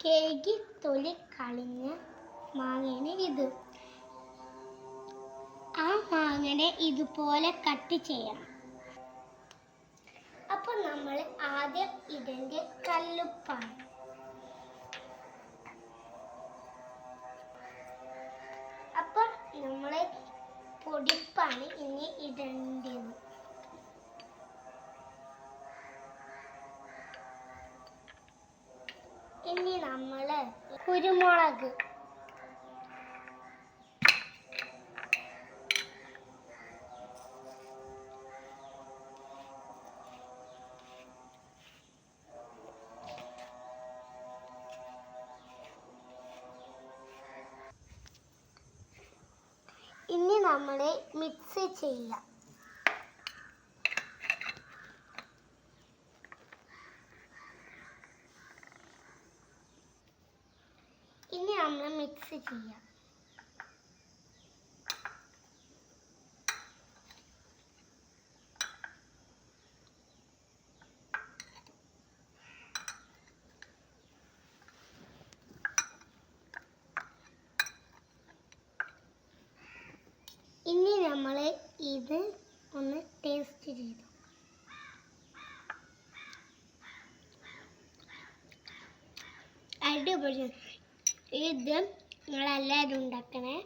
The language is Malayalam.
കേകി തൊലി കളഞ്ഞ മാങ്ങയാണ് ഇത്. ആ മാങ്ങനെ ഇതുപോലെ കട്ട് ചെയ്യണം. അപ്പോൾ നമ്മൾ ആദ്യം ഇടേണ്ട കല്ലുപ്പാണ്. അപ്പോൾ നമ്മൾ പൊടിപ്പാണ് ഇനി ഇടേണ്ടത്. ഇനി നമ്മൾ കുരുമുളക്, ഇനി നമ്മൾ മിക്സ് ചെയ്യാം. ഇനി നമ്മൾ മിക്സ് ചെയ്യാം. ഇനി നമ്മൾ ഇത് ഒന്ന് ടേസ്റ്റ് ചെയ്തു. അടിപൊളി. ഇത് നിങ്ങളെല്ലാവരും ഉണ്ടാക്കണേ.